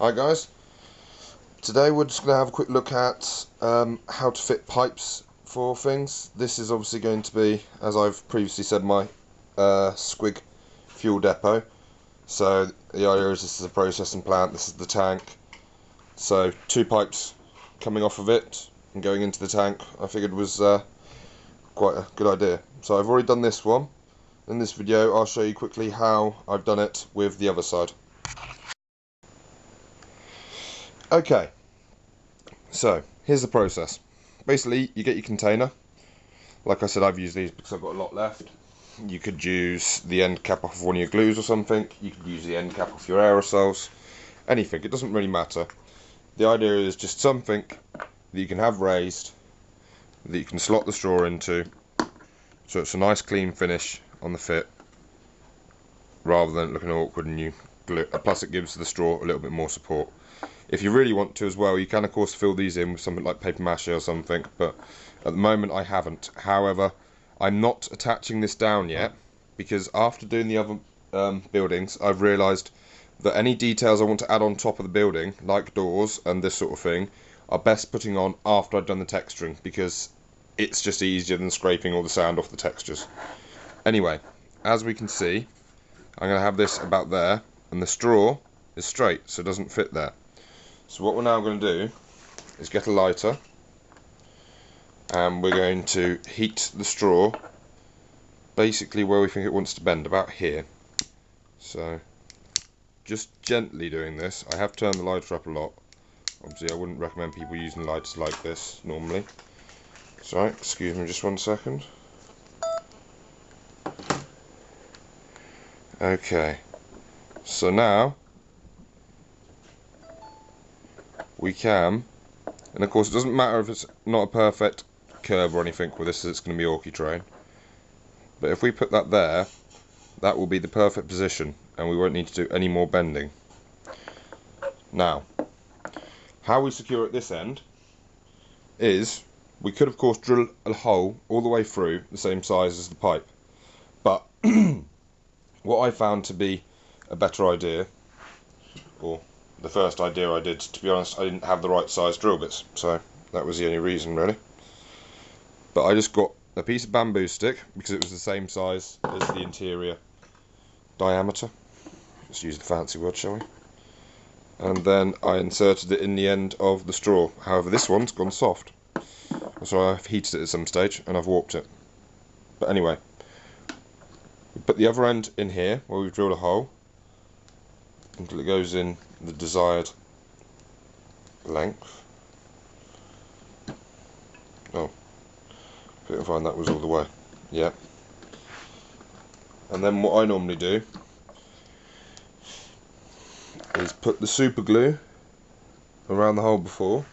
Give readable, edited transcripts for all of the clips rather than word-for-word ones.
Hi guys, today we're just going to have a quick look at how to fit pipes for things. This is obviously going to be, as I've previously said, my Squig fuel depot. So the idea is this is a processing plant, this is the tank. So two pipes coming off of it and going into the tank I figured was quite a good idea. So I've already done this one. In this video I'll show you quickly how I've done it with the other side. Okay, so here's the process. Basically, you get your container. Like I said, I've used these because I've got a lot left. You could use the end cap off of one of your glues or something. You could use the end cap off your aerosols. Anything, it doesn't really matter. The idea is just something that you can have raised, that you can slot the straw into, so it's a nice clean finish on the fit, rather than looking awkward and you glue. Plus it gives the straw a little bit more support. If you really want to as well, you can of course fill these in with something like paper mache or something, but at the moment I haven't. However, I'm not attaching this down yet, because after doing the other buildings, I've realised that any details I want to add on top of the building, like doors and this sort of thing, are best putting on after I've done the texturing, because it's just easier than scraping all the sand off the textures. Anyway, as we can see, I'm going to have this about there, and the straw is straight, so it doesn't fit there. So what we're now going to do is get a lighter, and we're going to heat the straw basically where we think it wants to bend, about here. So just gently doing this. I have turned the lighter up a lot. Obviously I wouldn't recommend people using lighters like this normally. Sorry, excuse me just 1 second. Okay, so now we can, and of course it doesn't matter if it's not a perfect curve or anything with this, it's going to be Orky terrain, but if we put that there, that will be the perfect position and we won't need to do any more bending. Now, how we secure at this end is, we could of course drill a hole all the way through the same size as the pipe, but what I found to be a better idea, or the first idea I did, to be honest, I didn't have the right size drill bits, so that was the only reason really. But I just got a piece of bamboo stick, because it was the same size as the interior diameter. Let's use the fancy word, shall we? And then I inserted it in the end of the straw. However, this one's gone soft, so I've heated it at some stage and I've warped it. But anyway, we put the other end in here where we've drilled a hole until it goes in the desired length. Oh, couldn't find that was all the way. Yeah. And then what I normally do is put the super glue around the hole before.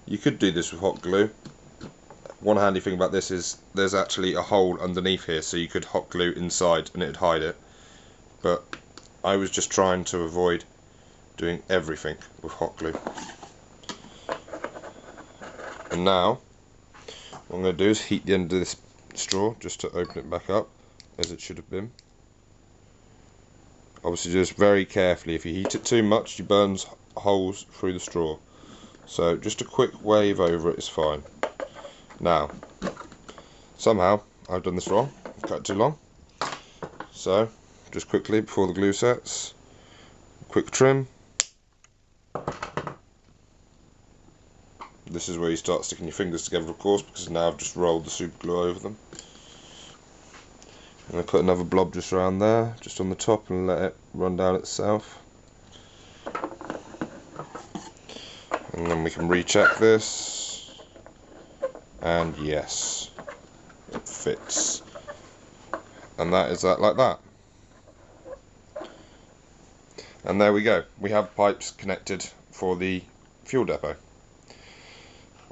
You could do this with hot glue. One handy thing about this is there's actually a hole underneath here, so you could hot glue inside and it'd hide it. But I was just trying to avoid doing everything with hot glue. And now what I'm going to do is heat the end of this straw just to open it back up as it should have been. Obviously just very carefully, if you heat it too much you burn holes through the straw, so just a quick wave over it is fine. Now, somehow I've done this wrong, I've cut it too long, so just quickly before the glue sets, quick trim. This is where you start sticking your fingers together of course, because now I've just rolled the super glue over them. And I put another blob just around there, just on the top, and let it run down itself. And then we can recheck this, and yes, it fits. And that is that, like that. And there we go, we have pipes connected for the fuel depot.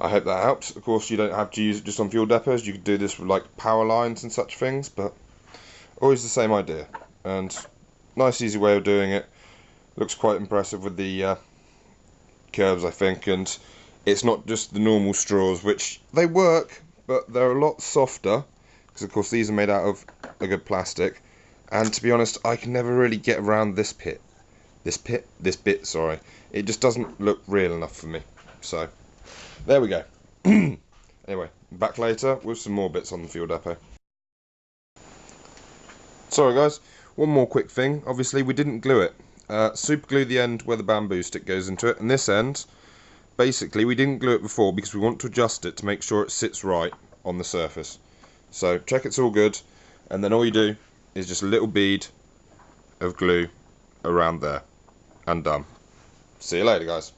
I hope that helps. Of course you don't have to use it just on fuel depots, you could do this with like power lines and such things, but always the same idea, and nice easy way of doing it. Looks quite impressive with the curves I think, and it's not just the normal straws, which they work, but they're a lot softer, because of course these are made out of a good plastic, and to be honest I can never really get around this pit. this bit, sorry, it just doesn't look real enough for me. So there we go. Anyway, back later with some more bits on the fuel depot. Sorry guys, one more quick thing. Obviously we didn't glue it. Super glue the end where the bamboo stick goes into it, and this end, basically we didn't glue it before because we want to adjust it to make sure it sits right on the surface. So check it's all good, and then all you do is just a little bead of glue around there, and done. See you later guys.